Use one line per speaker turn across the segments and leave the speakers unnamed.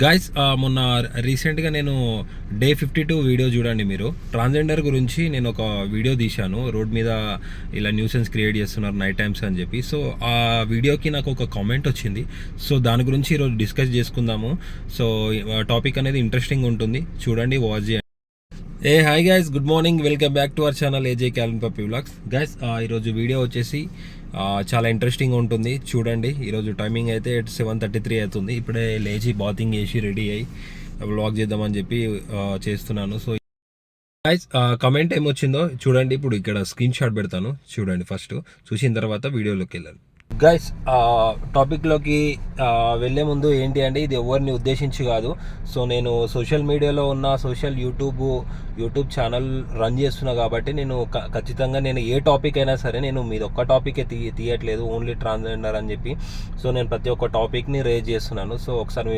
Guys మొన్న రీసెంట్గా నేను డే 52 వీడియో చూడండి. మీరు ట్రాన్స్జెండర్ గురించి నేను ఒక వీడియో తీశాను. రోడ్ మీద ఇలా న్యూసెన్స్ క్రియేట్ చేస్తున్నారు నైట్ టైమ్స్ అని చెప్పి. సో ఆ వీడియోకి నాకు ఒక కామెంట్ వచ్చింది. సో దాని గురించి ఈరోజు డిస్కస్ చేసుకుందాము. సో టాపిక్ అనేది ఇంట్రెస్టింగ్ ఉంటుంది, చూడండి, వాచ్ చేయండి. Hi guys, good morning, welcome back to our channel AJ క్యాలన్ పప్పి వ్లాగ్స్. గైస్ ఈరోజు వీడియో వచ్చేసి చాలా ఇంట్రెస్టింగ్ ఉంటుంది, చూడండి. ఈరోజు టైమింగ్ అయితే 7:33 అవుతుంది. ఇప్పుడే లేచి బాతింగ్ వేసి రెడీ అయ్యి వ్లాగ్ చేద్దామని చెప్పి చేస్తున్నాను. సో గైస్ కమెంట్ ఏమొచ్చిందో చూడండి. ఇప్పుడు ఇక్కడ స్క్రీన్ షాట్ పెడతాను, చూడండి. ఫస్ట్ చూసిన తర్వాత వీడియోలోకి వెళ్ళాను. గైస్ టాపిక్లోకి వెళ్ళే ముందు ఏంటి అంటే, ఇది ఎవరిని ఉద్దేశించి కాదు. సో నేను సోషల్ మీడియాలో ఉన్న యూట్యూబ్ ఛానల్ రన్ చేస్తున్నా కాబట్టి నేను ఖచ్చితంగా నేను ఏ టాపిక్ అయినా సరే నేను మీద ఒక్క టాపికే తీయట్లేదు, ఓన్లీ ట్రాన్స్జెండర్ అని చెప్పి. సో నేను ప్రతి ఒక్క టాపిక్ని రేజ్ చేస్తున్నాను. సో ఒకసారి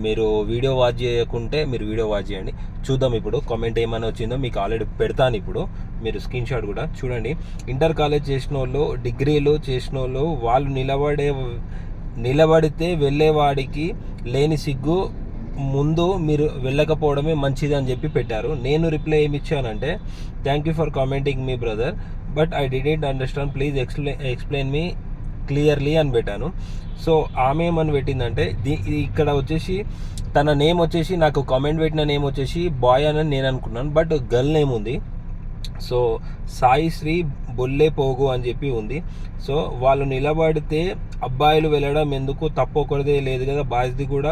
మీరు వీడియో వాచ్ చేయకుంటే మీరు వీడియో వాచ్ చేయండి. చూద్దాం ఇప్పుడు కామెంట్ ఏమైనా వచ్చిందో. మీకు ఆల్రెడీ పెడతాను, ఇప్పుడు మీరు స్క్రీన్ షాట్ కూడా చూడండి. ఇంటర్ కాలేజ్ చేసిన వాళ్ళు, డిగ్రీలు చేసిన వాళ్ళు నిలబడితే వెళ్ళేవాడికి లేని సిగ్గు, ముందు మీరు వెళ్ళకపోవడమే మంచిది అని చెప్పి పెట్టారు. నేను రిప్లై ఏమి ఇచ్చానంటే, thank you for commenting me brother, but I didn't understand, please explain me clearly అని పెట్టాను. సో ఆమె ఏమని పెట్టిందంటే, ఇక్కడ వచ్చేసి తన నేమ్ వచ్చేసి, నాకు కామెంట్ పెట్టిన నేమ్ వచ్చేసి బాయ్ అని నేను అనుకున్నాను, బట్ గర్ల్ నేమ్ ఉంది. సో సాయి శ్రీ బొల్లే పోగు అని చెప్పి ఉంది. సో వాళ్ళు నిలబడితే అబ్బాయిలు వెళ్ళడం ఎందుకు, తప్పు ఒకరిదే లేదు కదా, బాయ్స్ది కూడా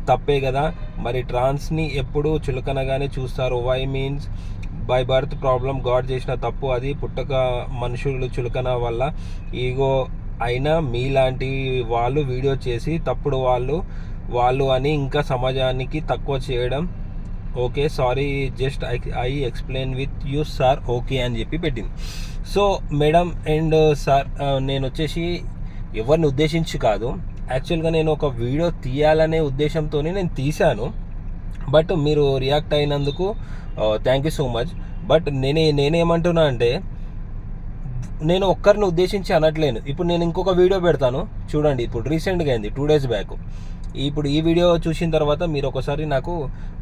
తప్పే కదా. మరి ట్రాన్స్ని ఎప్పుడు చులకనగానే చూస్తారు. Why means by birth problem, god చేసిన తప్పు అది, పుట్టక మనుషులు చులకన వల్ల ఈగో అయినా మీలాంటి వాళ్ళు వీడియో చేసి తప్పుడు వాళ్ళు అని ఇంకా సమాజానికి తక్కువ చేయడం. Okay, sorry, just I explain with you sir, okay అని చెప్పి పెట్టింది. సో మేడం అండ్ సార్, నేను వచ్చేసి ఎవరిని ఉద్దేశించి కాదు, యాక్చువల్గా నేను ఒక వీడియో తీయాలనే ఉద్దేశంతోనే నేను తీశాను. బట్ మీరు రియాక్ట్ అయినందుకు thank you so much. But నేనేమంటున్నా అంటే, నేను ఒక్కరిని ఉద్దేశించి అనట్లేను. ఇప్పుడు నేను ఇంకొక వీడియో పెడతాను, చూడండి. ఇప్పుడు రీసెంట్గా అయింది, 2 days బ్యాక్. ఇప్పుడు ఈ వీడియో చూసిన తర్వాత మీరు ఒకసారి నాకు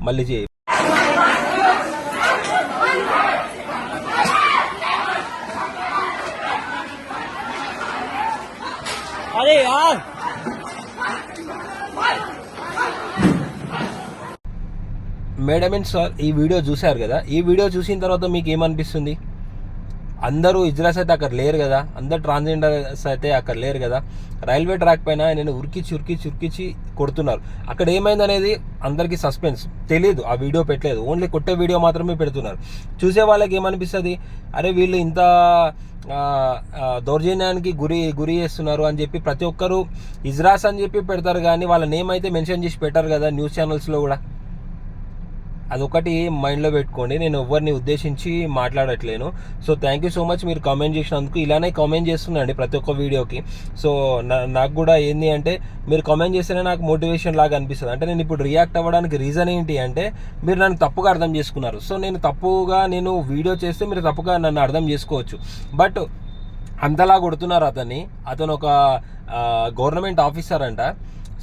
మళ్ళీ చేయి. అరే యార్, మేడం అండ్ సార్, ఈ వీడియో చూశారు కదా. ఈ వీడియో చూసిన తర్వాత మీకు ఏమనిపిస్తుంది? అందరూ ఇజ్రాస్ అయితే అక్కడ లేరు కదా, అందరు ట్రాన్స్జెండర్స్ అయితే అక్కడ లేరు కదా. రైల్వే ట్రాక్ పైన నేను ఉరికిచి కొడుతున్నారు. అక్కడ ఏమైంది అనేది అందరికీ సస్పెన్స్, తెలియదు. ఆ వీడియో పెట్టలేదు, ఓన్లీ కొట్టే వీడియో మాత్రమే పెడుతున్నారు. చూసే వాళ్ళకి ఏమనిపిస్తుంది, అరే వీళ్ళు ఇంత దౌర్జన్యానికి గురి చేస్తున్నారు అని చెప్పి ప్రతి ఒక్కరు ఇజ్రాస్ అని చెప్పి పెడతారు, కానీ వాళ్ళ నేమ్ అయితే మెన్షన్ చేసి పెట్టారు కదా న్యూస్ ఛానల్స్లో కూడా. అదొకటి మైండ్లో పెట్టుకోండి. నేను ఎవరిని ఉద్దేశించి మాట్లాడట్లేను. So thank you so much, మీరు కామెంట్ చేసినందుకు. ఇలానే కామెంట్ చేస్తున్నాండి ప్రతి ఒక్క వీడియోకి. సో నాకు కూడా ఏంది అంటే, మీరు కామెంట్ చేస్తేనే నాకు మోటివేషన్ లాగా అనిపిస్తుంది. అంటే నేను ఇప్పుడు రియాక్ట్ అవ్వడానికి రీజన్ ఏంటి అంటే, మీరు నన్ను తప్పుగా అర్థం చేసుకున్నారు. సో నేను వీడియో చేస్తే మీరు తప్పుగా నన్ను అర్థం చేసుకోవచ్చు. బట్ అంతలా కొడుతున్నారు అతను ఒక గవర్నమెంట్ ఆఫీసర్ అంట.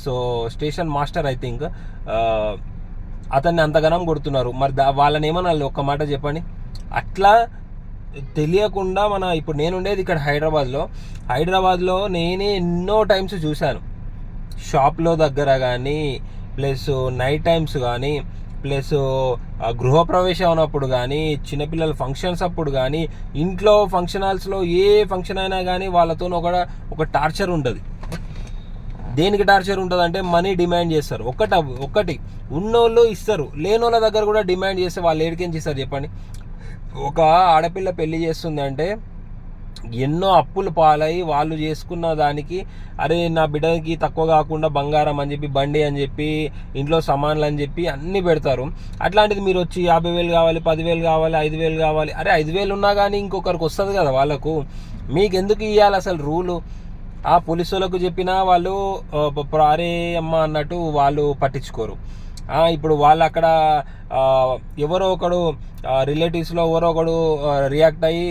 So station master I think. అతన్ని అంతగానం కొడుతున్నారు. మరి వాళ్ళని ఏమన్నా ఒక్క మాట చెప్పండి. అట్లా తెలియకుండా ఇప్పుడు నేను ఉండేది ఇక్కడ హైదరాబాద్లో నేనే ఎన్నో టైమ్స్ చూశాను. షాప్లో దగ్గర కానీ, ప్లస్ నైట్ టైమ్స్ కానీ, ప్లస్ గృహప్రవేశం ఉన్నప్పుడు కానీ, చిన్నపిల్లల ఫంక్షన్స్ అప్పుడు కానీ, ఇంట్లో ఫంక్షన్ హాల్స్లో ఏ ఫంక్షన్ అయినా కానీ వాళ్ళతో ఒక టార్చర్ ఉంటుంది. దేనికి టార్చర్ ఉంటుంది అంటే, మనీ డిమాండ్ చేస్తారు. ఒక్కటి ఉన్నోళ్ళు ఇస్తారు, లేనోళ్ళ దగ్గర కూడా డిమాండ్ చేస్తే వాళ్ళు ఏడికేం చేస్తారు చెప్పండి. ఒక ఆడపిల్ల పెళ్లి చేస్తుంది అంటే ఎన్నో అప్పులు పాలై వాళ్ళు చేసుకున్న దానికి, అరే నా బిడ్డకి తక్కువ కాకుండా బంగారం అని చెప్పి, బండి అని చెప్పి, ఇంట్లో సామాన్లు అని చెప్పి అన్నీ పెడతారు. అట్లాంటిది మీరు వచ్చి 50,000 కావాలి, 10,000 కావాలి, 5,000 కావాలి. అరే 5,000 ఉన్నా కానీ ఇంకొకరికి వస్తుంది కదా వాళ్ళకు. మీకు ఎందుకు ఇవ్వాలి అసలు రూలు? ఆ పోలీసు వాళ్ళకు చెప్పినా వాళ్ళు అరే అమ్మ అన్నట్టు వాళ్ళు పట్టించుకోరు. ఇప్పుడు వాళ్ళు అక్కడ ఎవరో ఒకడు రిలేటివ్స్లో ఎవరో ఒకడు రియాక్ట్ అయ్యి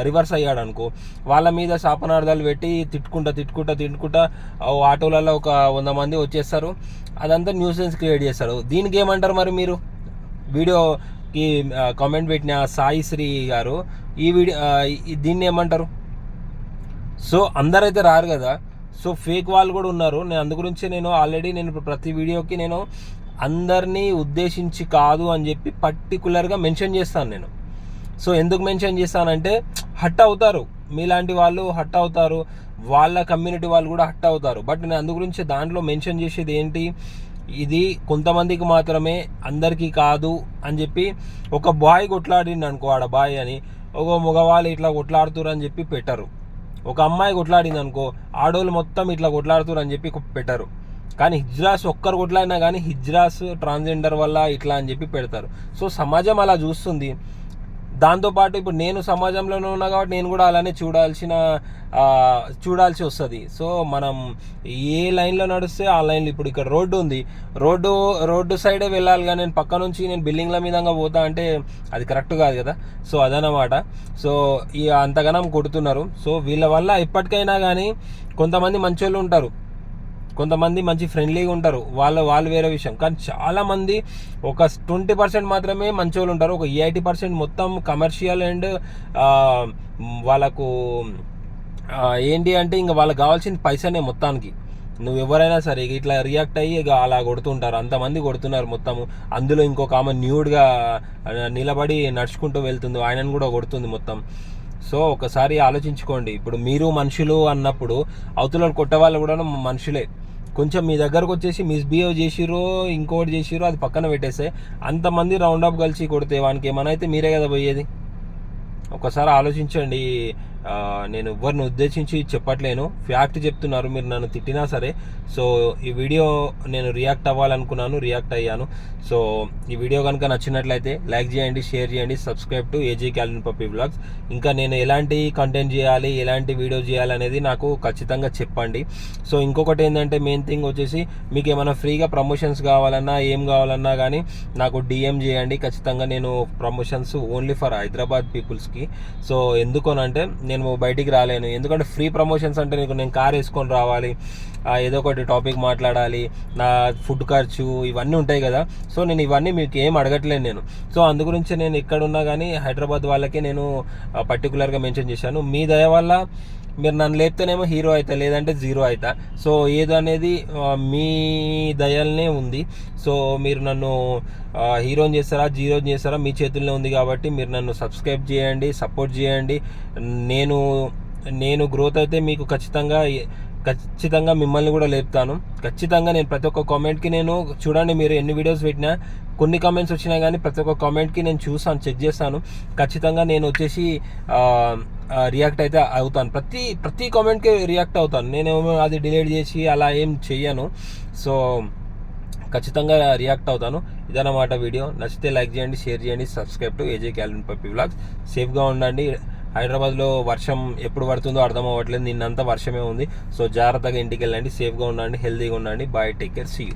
రివర్స్ అయ్యాడు అనుకో, వాళ్ళ మీద శాపనార్థాలు పెట్టి తిట్టుకుంటా ఆటోలలో ఒక 100 మంది వచ్చేస్తారు. అదంతా న్యూసెన్స్ క్రియేట్ చేస్తారు. దీనికి ఏమంటారు మరి మీరు? వీడియోకి కామెంట్ పెట్టిన సాయి శ్రీ గారు ఈ వీడియో దీన్ని ఏమంటారు? సో అందరైతే రారు కదా, సో ఫేక్ వాళ్ళు కూడా ఉన్నారు. నేను అందు గురించి నేను ఆల్రెడీ ప్రతి వీడియోకి నేను అందరినీ ఉద్దేశించి కాదు అని చెప్పి పర్టికులర్గా మెన్షన్ చేస్తాను నేను. సో ఎందుకు మెన్షన్ చేస్తానంటే హట్ అవుతారు, మీలాంటి వాళ్ళు హట్ అవుతారు, వాళ్ళ కమ్యూనిటీ వాళ్ళు కూడా హట్ అవుతారు. బట్ నేను అందు గురించి దాంట్లో మెన్షన్ చేసేది ఏంటి, ఇది కొంతమందికి మాత్రమే, అందరికీ కాదు అని చెప్పి. ఒక బాయ్ కొట్లాడిండు అనుకో, ఆడ బాయ్ అని, ఒక మగవాళ్ళు ఇట్లా కొట్లాడుతురు అని చెప్పి పెట్టరు. ఒక అమ్మాయి కొట్లాడింది అనుకో, ఆడోళ్ళు మొత్తం ఇట్లా కొట్లాడుతురు అని చెప్పి పెట్టరు. కానీ హిజ్రాస్ ఒక్కరు కొట్లాడినా కానీ హిజ్రాస్ ట్రాన్స్జెండర్ వల్ల ఇట్లా అని చెప్పి పెడతారు. సో సమాజం అలా చూస్తుంది. దాంతోపాటు ఇప్పుడు నేను సమాజంలోనే ఉన్నా కాబట్టి నేను కూడా అలానే చూడాల్సి వస్తుంది. సో మనం ఏ లైన్లో నడిస్తే ఆ లైన్లో, ఇప్పుడు ఇక్కడ రోడ్డు ఉంది, రోడ్డు సైడే వెళ్ళాలి, కానీ నేను పక్క నుంచి నేను బిల్డింగ్ల మీదంగా పోతా అంటే అది కరెక్ట్ కాదు కదా. సో అదనమాట. సో ఈ అంతగానం కొడుతున్నారు. సో వీళ్ళ వల్ల ఎప్పటికైనా కానీ కొంతమంది మంచోళ్ళు ఉంటారు, కొంతమంది మంచి ఫ్రెండ్లీగా ఉంటారు, వాళ్ళు వేరే విషయం. కానీ చాలామంది ఒక 20% మాత్రమే మంచోళ్ళు ఉంటారు. ఒక 80% మొత్తం కమర్షియల్ అండ్ వాళ్ళకు ఏంటి అంటే ఇంకా వాళ్ళకి కావాల్సిన పైసనే మొత్తానికి. నువ్వు ఎవరైనా సరే ఇట్లా రియాక్ట్ అయ్యి ఇక అలా కొడుతుంటారు, అంతమంది కొడుతున్నారు మొత్తము. అందులో ఇంకొక ఆమె న్యూడ్గా నిలబడి నడుచుకుంటూ వెళ్తుంది, ఆయనను కూడా కొడుతుంది మొత్తం. సో ఒకసారి ఆలోచించుకోండి. ఇప్పుడు మీరు మనుషులు అన్నప్పుడు అవతల కొట్టేవాళ్ళు కూడా మనుషులే. కొంచెం మీ దగ్గరకు వచ్చేసి మిస్బిహేవ్ చేసిరో ఇంకోటి చేసిరో అది పక్కన పెట్టేస్తే అంతమంది రౌండ్ అప్ కలిసి కొడితే వానికి ఏమైనా అయితే మీరే కదా పోయేది. ఒకసారి ఆలోచించండి. నేను ఎవరిని ఉద్దేశించి చెప్పట్లేను, ఫ్యాక్ట్ చెప్తున్నారు. మీరు నన్ను తిట్టినా సరే. సో ఈ వీడియో నేను రియాక్ట్ అవ్వాలనుకున్నాను, రియాక్ట్ అయ్యాను. సో ఈ వీడియో కనుక నచ్చినట్లయితే లైక్ చేయండి, షేర్ చేయండి, subscribe to ఏజే Calvin puppy vlogs. ఇంకా నేను ఎలాంటి కంటెంట్ చేయాలి, ఎలాంటి వీడియో చేయాలి అనేది నాకు ఖచ్చితంగా చెప్పండి. సో ఇంకొకటి ఏంటంటే మెయిన్ థింగ్ వచ్చేసి మీకు ఏమైనా ఫ్రీగా ప్రమోషన్స్ కావాలన్నా ఏం కావాలన్నా కానీ నాకు DM చేయండి. ఖచ్చితంగా నేను ప్రమోషన్స్ ఓన్లీ ఫర్ హైదరాబాద్ పీపుల్స్కి. సో ఎందుకోనంటే నేను బయటికి రాలేను, ఎందుకంటే ఫ్రీ ప్రమోషన్స్ అంటే నేను కార్ వేసుకొని రావాలి, ఏదో ఒకటి టాపిక్ మాట్లాడాలి, నా ఫుడ్ ఖర్చు ఇవన్నీ ఉంటాయి కదా. సో నేను ఇవన్నీ మీకు ఏం అడగట్లేను నేను. సో అందు గురించి నేను ఎక్కడున్నా కానీ హైదరాబాద్ వాళ్ళకే నేను పర్టికులర్గా మెన్షన్ చేశాను. మీ దయ వల్ల మీరు నన్ను లేపితేనేమో హీరో అవుతా, లేదంటే జీరో అవుతా. సో ఏదో అనేది మీ దయల్నే ఉంది. సో మీరు నన్ను హీరోని చేస్తారా జీరోని చేస్తారా మీ చేతుల్లో ఉంది. కాబట్టి మీరు నన్ను సబ్స్క్రైబ్ చేయండి, సపోర్ట్ చేయండి. నేను గ్రోత్ అయితే మీకు ఖచ్చితంగా మిమ్మల్ని కూడా లేపుతాను. ఖచ్చితంగా నేను ప్రతి ఒక్క కామెంట్కి నేను చూడండి, మీరు ఎన్ని వీడియోస్ పెట్టినా కొన్ని కామెంట్స్ వచ్చినా కానీ ప్రతి ఒక్క కామెంట్కి నేను చూసాను, చెక్ చేస్తాను. ఖచ్చితంగా నేను వచ్చేసి రియాక్ట్ అయితే అవుతాను, ప్రతి కామెంట్కి రియాక్ట్ అవుతాను. నేనేమో అది డిలీట్ చేసి అలా ఏం చెయ్యను. సో ఖచ్చితంగా రియాక్ట్ అవుతాను. ఇదన్నమాట వీడియో. నచ్చితే లైక్ చేయండి, షేర్ చేయండి, subscribe to ఏజే Calvin puppy vlogs. సేఫ్గా ఉండండి. హైదరాబాద్లో వర్షం ఎప్పుడు పడుతుందో అర్థం అవ్వట్లేదు, నిన్నంతా వర్షమే ఉంది. సో జాగ్రత్తగా ఇంటికి వెళ్ళండి, సేఫ్గా ఉండండి, హెల్తీగా ఉండండి. Bye, take care, see you.